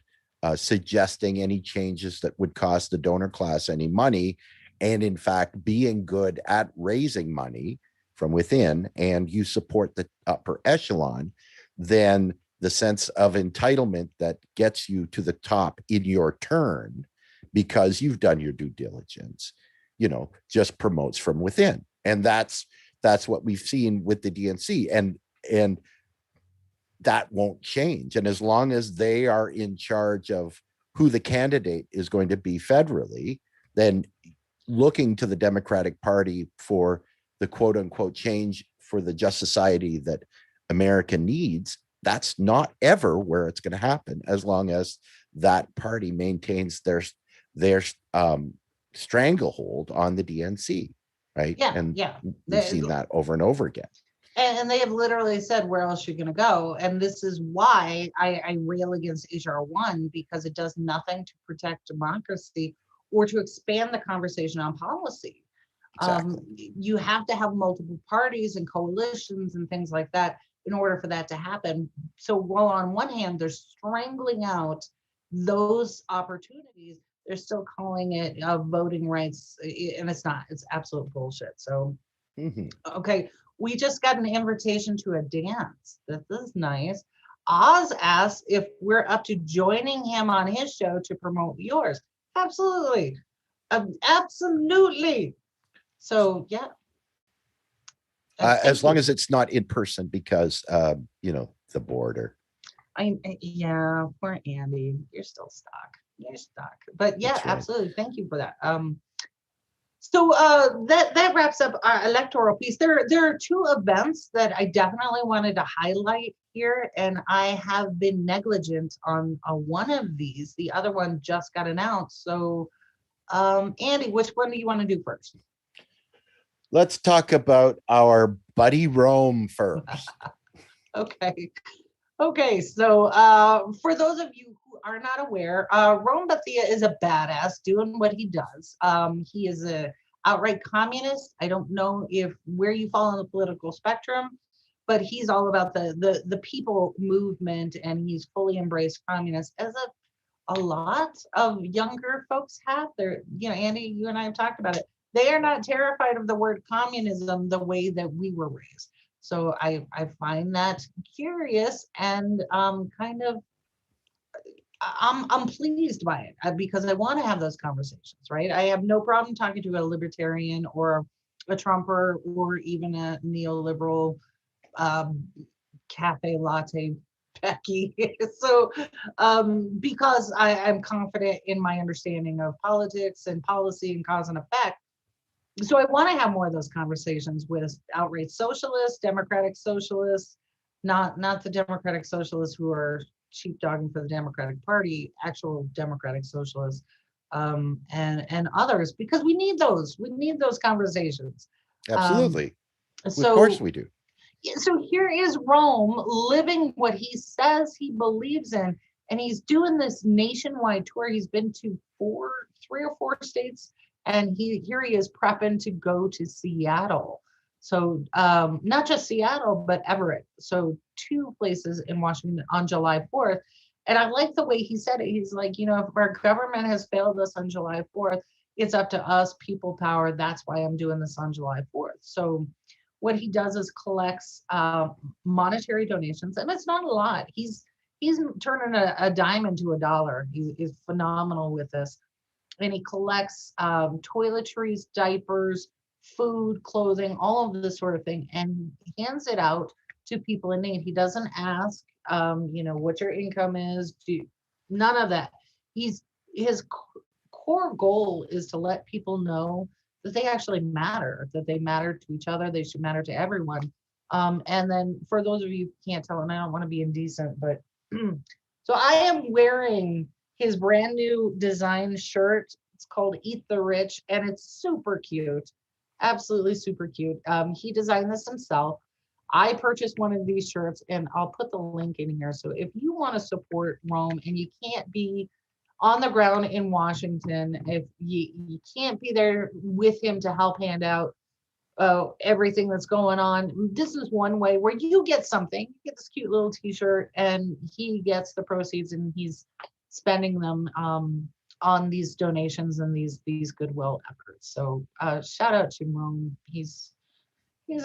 B: suggesting any changes that would cost the donor class any money, and in fact being good at raising money from within, and you support the upper echelon, then the sense of entitlement that gets you to the top in your turn because you've done your due diligence, just promotes from within. And that's what we've seen with the DNC, and that won't change. And as long as they are in charge of who the candidate is going to be federally, then looking to the Democratic Party for the quote unquote change for the just society that America needs, that's not ever where it's going to happen, as long as that party maintains their stranglehold on the DNC, right?
C: Yeah,
B: and
C: yeah.
B: we've seen that over and over again.
C: And they have literally said, where else are you going to go? And this is why I rail against HR 1, because it does nothing to protect democracy or to expand the conversation on policy.
B: Exactly.
C: You have to have multiple parties and coalitions and things like that in order for that to happen. So while on one hand, they're strangling out those opportunities, they're still calling it voting rights, and it's not. It's absolute bullshit. So, Okay, we just got an invitation to a dance. This is nice. Oz asked if we're up to joining him on his show to promote yours. Absolutely. Absolutely. So, yeah.
B: As long as it's not in person, because, the border.
C: Yeah, poor Andy. You're still stuck. You're stuck. But yeah, right. Absolutely. Thank you for that. So that wraps up our electoral piece. There are two events that I definitely wanted to highlight here, and I have been negligent on one of these. The other one just got announced. So, Andy, which one do you want to do first?
B: Let's talk about our buddy Rome first.
C: Okay. So for those of you who are not aware, Rome Bethia is a badass doing what he does. He is a outright communist. I don't know where you fall on the political spectrum, but he's all about the people movement, and he's fully embraced communists, as a lot of younger folks have. They're, Andy, you and I have talked about it. They are not terrified of the word communism the way that we were raised. So I find that curious, and kind of I'm pleased by it, because I want to have those conversations, right? I have no problem talking to a libertarian or a Trumper or even a neoliberal cafe latte Becky. So because I'm confident in my understanding of politics and policy and cause and effect. So I want to have more of those conversations with outright socialists, democratic socialists, not the democratic socialists who are sheepdogging for the Democratic Party, actual democratic socialists, and others, because we need those. We need those conversations.
B: Absolutely. Of course we do.
C: So here is Rome living what he says he believes in, and he's doing this nationwide tour. He's been to 3 or 4 states. And here he is prepping to go to Seattle. So not just Seattle, but Everett. So 2 places in Washington on July 4th. And I like the way he said it. He's like, if our government has failed us on July 4th, it's up to us, people power. That's why I'm doing this on July 4th. So what he does is collects monetary donations. And it's not a lot. He's turning a dime into a dollar. He's phenomenal with this. And he collects toiletries, diapers, food, clothing, all of this sort of thing, and hands it out to people in need. He doesn't ask, what your income is. None of that. His core goal is to let people know that they actually matter, that they matter to each other. They should matter to everyone. And then for those of you who can't tell, and I don't want to be indecent, but so I am wearing his brand new design shirt. It's called Eat the Rich, and it's super cute. Absolutely super cute. He designed this himself. I purchased one of these shirts, and I'll put the link in here. So if you want to support Rome and you can't be on the ground in Washington, if you can't be there with him to help hand out everything that's going on. This is one way where you get something, you get this cute little t-shirt, and he gets the proceeds and he's spending them on these donations and these goodwill efforts. So shout out to Rome. He's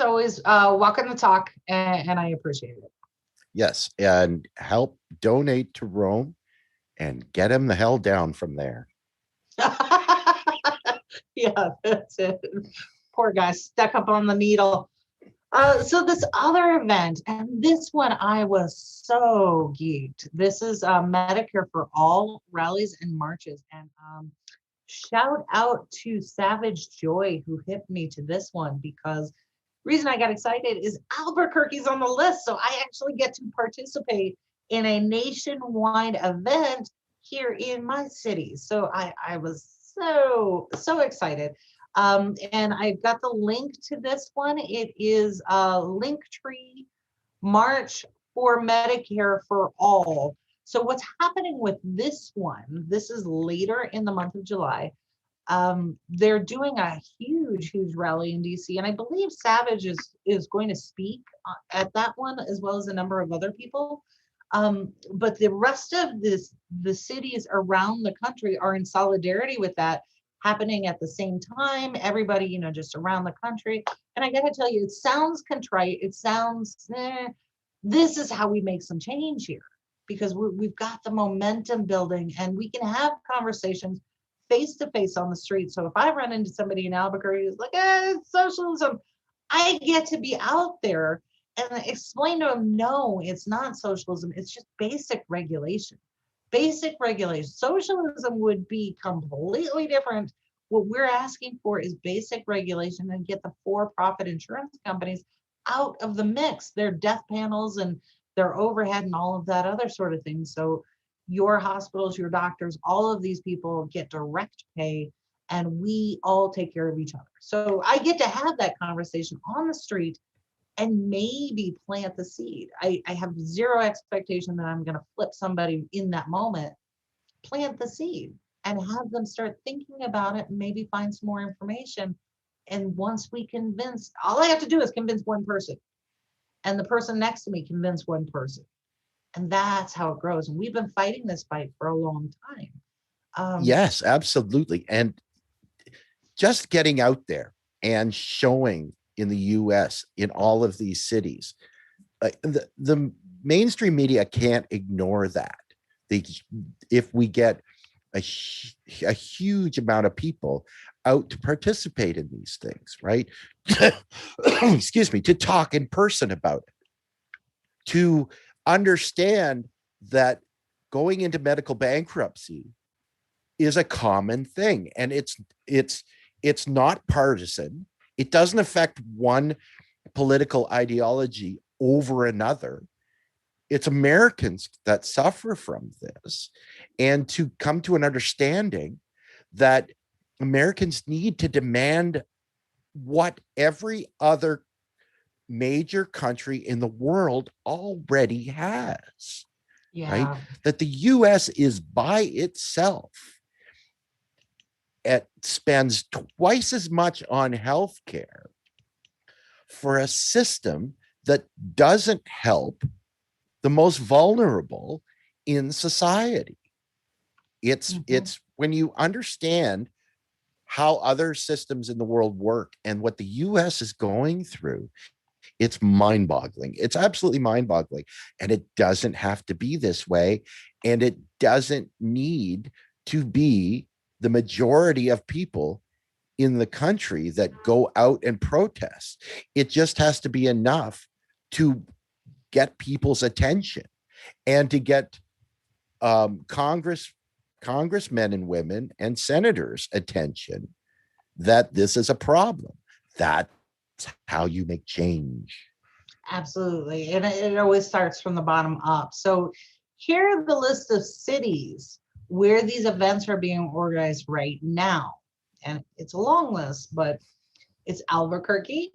C: always walking the talk, and I appreciate it.
B: Yes, and help donate to Rome and get him the hell down from there.
C: Yeah, that's it. Poor guy stuck up on the needle. So this other event, and this one I was so geeked. This is Medicare for All rallies and marches. And shout out to Savage Joy who hit me to this one, because reason I got excited is Albuquerque's on the list. So I actually get to participate in a nationwide event here in my city. So I was so excited. And I've got the link to this one. It is a Linktree March for Medicare for All. So what's happening with this one, this is later in the month of July. They're doing a huge rally in DC, and I believe Savage is going to speak at that one, as well as a number of other people. But the rest of the cities around the country are in solidarity with that, happening at the same time. Everybody, just around the country. And I gotta tell you, it sounds contrite. It sounds, this is how we make some change here, because we've got the momentum building, and we can have conversations face to face on the street. So if I run into somebody in Albuquerque who's like, it's socialism, I get to be out there and explain to them, no, it's not socialism. It's just basic regulation. Basic regulation. Socialism would be completely different. What we're asking for is basic regulation, and get the for-profit insurance companies out of the mix, their death panels and their overhead and all of that other sort of thing. So your hospitals, your doctors, all of these people get direct pay, and we all take care of each other. So I get to have that conversation on the street and maybe plant the seed. I have zero expectation that I'm going to flip somebody in that moment. Plant the seed and have them start thinking about it and maybe find some more information. And once we convince, all I have to do is convince one person, and the person next to me convince one person. And that's how it grows. And we've been fighting this fight for a long time.
B: Yes, absolutely. And just getting out there and showing in the US, in all of these cities, the mainstream media can't ignore that. If we get a huge amount of people out to participate in these things, right? Excuse me, to talk in person about it, to understand that going into medical bankruptcy is a common thing, and it's not partisan. It doesn't affect one political ideology over another. It's Americans that suffer from this, and to come to an understanding that Americans need to demand what every other major country in the world already has.
C: Yeah.
B: Right? That the US is by itself, it spends twice as much on healthcare for a system that doesn't help the most vulnerable in society. It's when you understand how other systems in the world work and what the US is going through, it's mind-boggling. It's absolutely mind-boggling. And it doesn't have to be this way. And it doesn't need to be the majority of people in the country that go out and protest. It just has to be enough to get people's attention, and to get congressmen and women and senators' attention that this is a problem. That's how you make change.
C: Absolutely. And it always starts from the bottom up. So here are the list of cities where these events are being organized right now. And it's a long list, but it's Albuquerque,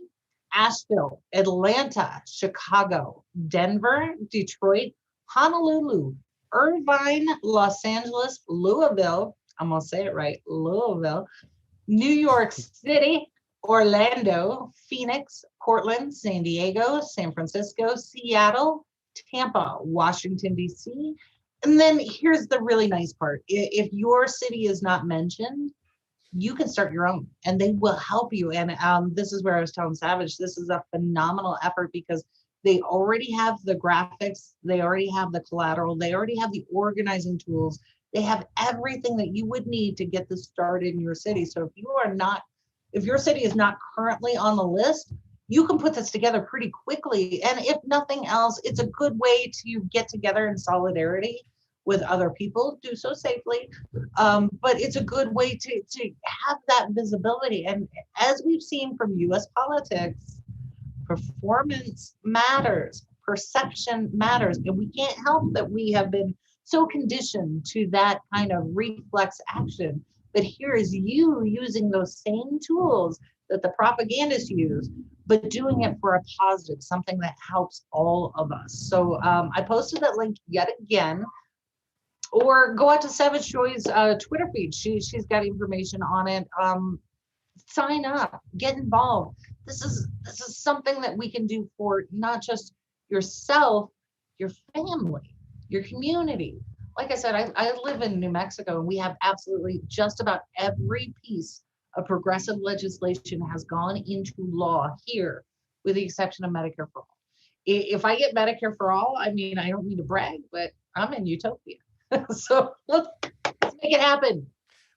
C: Asheville, Atlanta, Chicago, Denver, Detroit, Honolulu, Irvine, Los Angeles, Louisville, I'm going to say it right, Louisville, New York City, Orlando, Phoenix, Portland, San Diego, San Francisco, Seattle, Tampa, Washington, D.C. And then here's the really nice part. If your city is not mentioned, you can start your own and they will help you. And this is where I was telling Savage, this is a phenomenal effort because they already have the graphics, they already have the collateral, they already have the organizing tools, they have everything that you would need to get this started in your city. So if your city is not currently on the list, you can put this together pretty quickly. And if nothing else, it's a good way to get together in solidarity with other people, do so safely. But it's a good way to have that visibility. And as we've seen from US politics, performance matters, perception matters. And we can't help that we have been so conditioned to that kind of reflex action. But here is you using those same tools that the propagandists use, but doing it for a positive, something that helps all of us. So I posted that link yet again, or go out to Savage Joy's Twitter feed. She's got information on it. Sign up, get involved. This is something that we can do for not just yourself, your family, your community. Like I said, I live in New Mexico, and we have absolutely just about every piece of progressive legislation has gone into law here, with the exception of Medicare for all. If I get Medicare for all, I mean, I don't mean to brag, but I'm in utopia. So let's make it happen.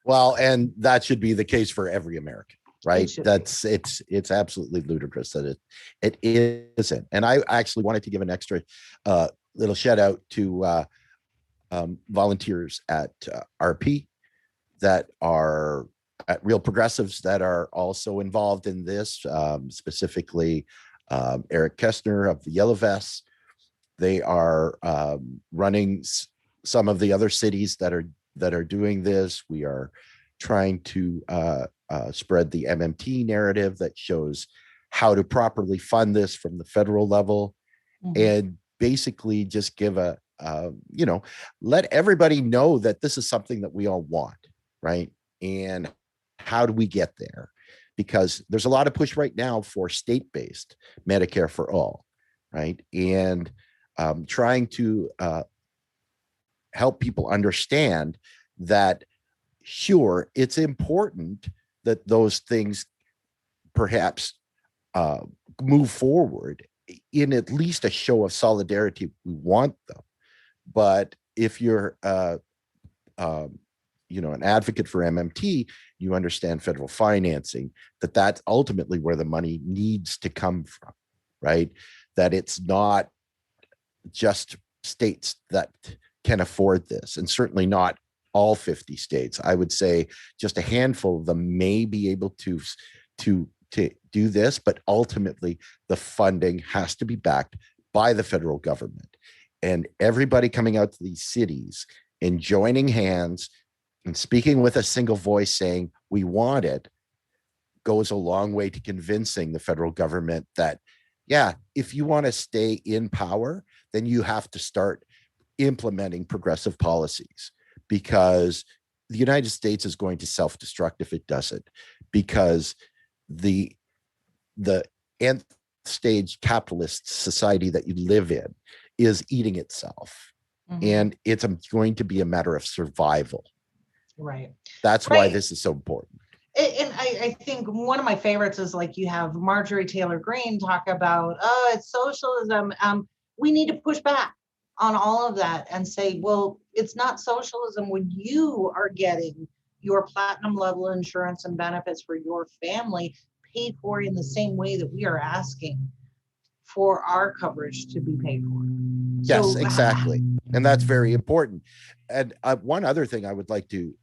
B: Well, and that should be the case for every American, right?
C: It
B: it's absolutely ludicrous that it isn't. And I actually wanted to give an extra little shout out to volunteers at RP that are at Real Progressives that are also involved in this, specifically Eric Kestner of the Yellow Vests. They are running some of the other cities that are doing this. We are trying to spread the MMT narrative that shows how to properly fund this from the federal level, and basically just give let everybody know that this is something that we all want, right? And how do we get there? Because there's a lot of push right now for state-based Medicare for all, right? And trying to help people understand that, sure, it's important that those things perhaps move forward in at least a show of solidarity. We want them. But if you're an advocate for MMT, you understand federal financing, that's ultimately where the money needs to come from, right? That it's not just states that can afford this, and certainly not all 50 states. I would say just a handful of them may be able to do this, but ultimately the funding has to be backed by the federal government. And everybody coming out to these cities and joining hands and speaking with a single voice saying, we want it, goes a long way to convincing the federal government that, yeah, if you want to stay in power, then you have to start implementing progressive policies, because the United States is going to self-destruct if it doesn't, because the nth stage capitalist society that you live in is eating itself. And it's going to be a matter of survival.
C: Right.
B: That's why this is so important.
C: And I think one of my favorites is, like, you have Marjorie Taylor Greene talk about, it's socialism. We need to push back on all of that and say, well, it's not socialism when you are getting your platinum level insurance and benefits for your family paid for in the same way that we are asking for our coverage to be paid for.
B: Yes, exactly. And that's very important. And one other thing I would like to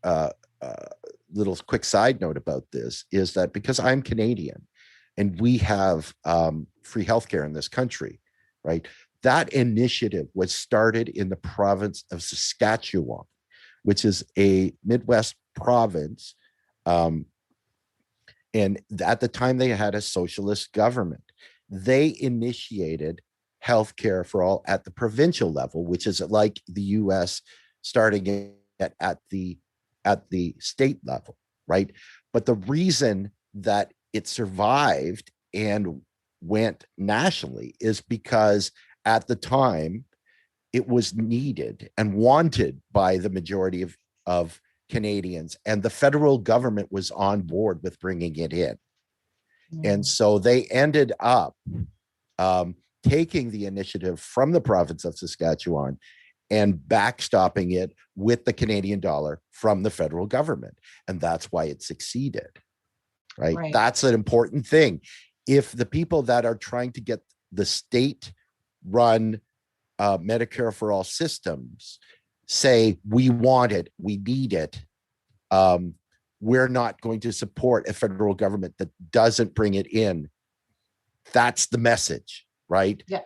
B: little quick side note about this is that because I'm Canadian and we have free healthcare in this country, right? That initiative was started in the province of Saskatchewan, which is a Midwest province. And at the time they had a socialist government. They initiated healthcare for all at the provincial level, which is like the US starting at the state level, right? But the reason that it survived and went nationally is because at the time it was needed and wanted by the majority of Canadians, and the federal government was on board with bringing it in. And so they ended up taking the initiative from the province of Saskatchewan and backstopping it with the Canadian dollar from the federal government. And that's why it succeeded, right? That's an important thing. If the people that are trying to get the state run Medicare for all systems say, we want it, we need it, we're not going to support a federal government that doesn't bring it in. That's the message, right?
C: Yeah.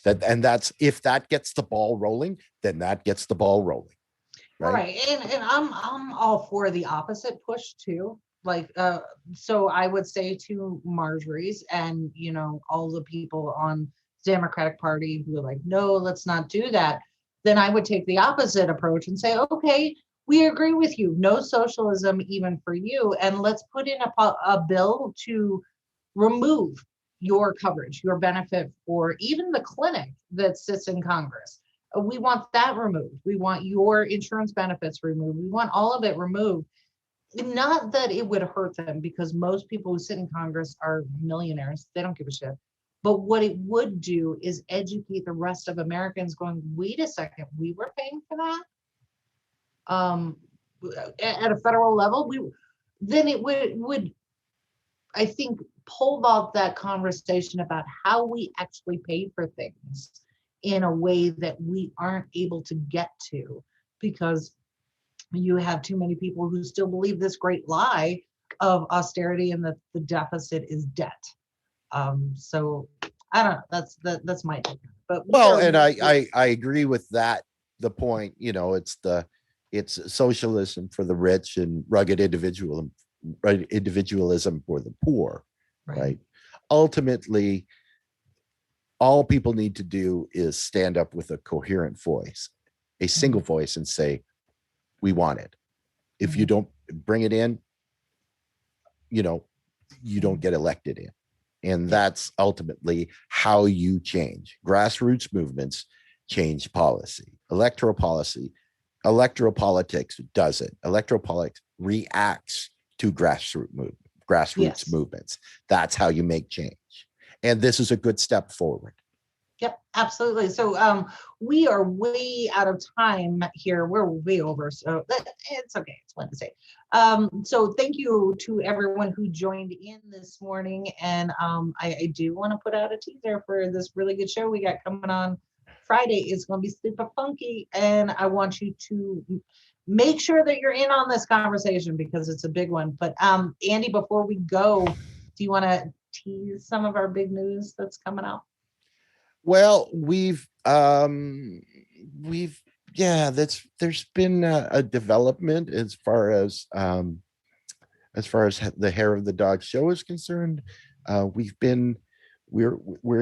B: That's if that gets the ball rolling, then that gets the ball rolling. Right.
C: And I'm all for the opposite push too. Like, so I would say to Marjorie's and, you know, all the people on the Democratic Party who are like, no, let's not do that. Then I would take the opposite approach and say, okay, we agree with you. No socialism even for you. And let's put in a bill to remove your coverage, your benefit for even the clinic that sits in Congress. We want that removed. We want your insurance benefits removed. We want all of it removed. Not that it would hurt them, because most people who sit in Congress are millionaires. They don't give a shit. But what it would do is educate the rest of Americans going, wait a second, we were paying for that? At a federal level, then it would, I think, pull off that conversation about how we actually pay for things in a way that we aren't able to get to, because you have too many people who still believe this great lie of austerity and that the deficit is debt. So I don't know. That's my take. But
B: I agree with that. The point, you know, it's socialism for the rich and rugged individualism for the poor. Right. Ultimately, all people need to do is stand up with a coherent voice, a single voice, and say, we want it. If you don't bring it in, you know, you don't get elected in. And that's ultimately how you change. Grassroots movements change policy. Electoral politics doesn't. Electoral politics reacts to grassroots movements. That's how you make change. And this is a good step forward.
C: Yep, absolutely. So we are way out of time here. We're way over, so it's okay. It's Wednesday. So thank you to everyone who joined in this morning. And I do want to put out a teaser for this really good show we got coming on Friday. It's going to be super funky. And I want you to make sure that you're in on this conversation because it's a big one. But Andy, before we go, do you want to tease some of our big news that's coming out?
B: Well, there's been a development as far as the Hair of the Dog show is concerned. We're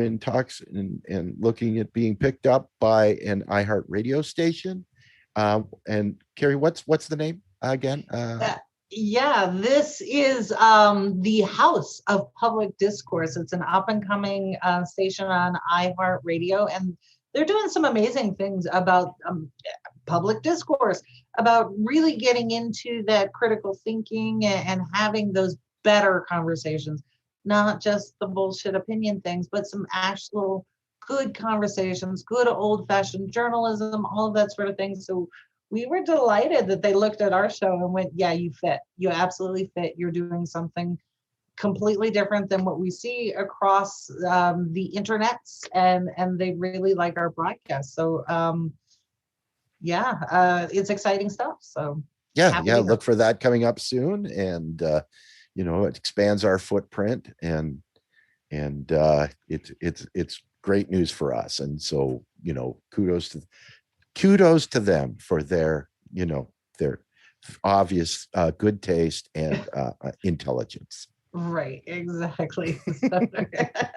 B: in talks and looking at being picked up by an iHeart radio station. And Carrie, what's the name again?
C: Yeah, this is the House of Public Discourse. It's an up and coming station on iHeart Radio, and they're doing some amazing things about public discourse, about really getting into that critical thinking and having those better conversations, not just the bullshit opinion things, but some actual good conversations, good old-fashioned journalism, all of that sort of thing. So we were delighted that they looked at our show and went, yeah, you fit. You absolutely fit. You're doing something completely different than what we see across the internets, and they really like our broadcast. So it's exciting stuff. So
B: look for that coming up soon. And it expands our footprint, and it's great news for us. And so, kudos to them for their obvious good taste and intelligence.
C: Right, exactly.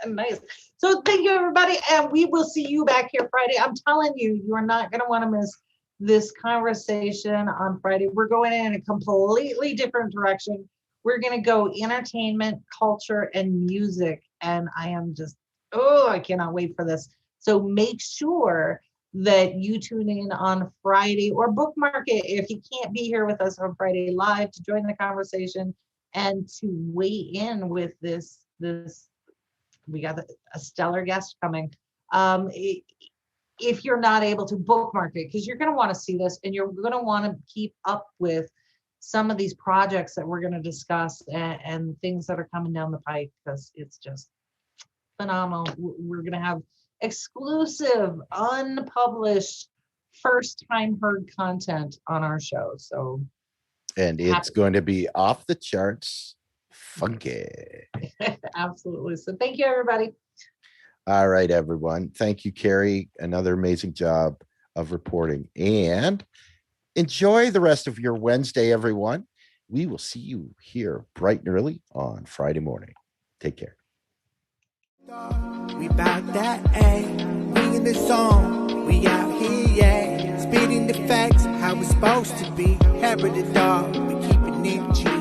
C: Nice. So thank you, everybody, and we will see you back here Friday. I'm telling you, you are not going to want to miss this conversation on Friday. We're going in a completely different direction. We're going to go entertainment, culture, and music. And I am just, oh, I cannot wait for this. So make sure that you tune in on Friday or bookmark it if you can't be here with us on Friday live to join the conversation and to weigh in with this. We got a stellar guest coming. If you're not able to bookmark it, because you're going to want to see this and you're going to want to keep up with some of these projects that we're going to discuss and things that are coming down the pike, because it's just phenomenal. We're going to have exclusive, unpublished, first time heard content on our show. So,
B: and it's going to be off the charts funky.
C: Absolutely. So thank you, everybody.
B: All right, everyone. Thank you, Carrie. Another amazing job of reporting, and enjoy the rest of your Wednesday, everyone. We will see you here bright and early on Friday morning. Take care.
A: We bout that, ayy. We in the zone. We out here, yeah. Spitting the facts, how it's supposed to be. Happy the dog. We keep it in G.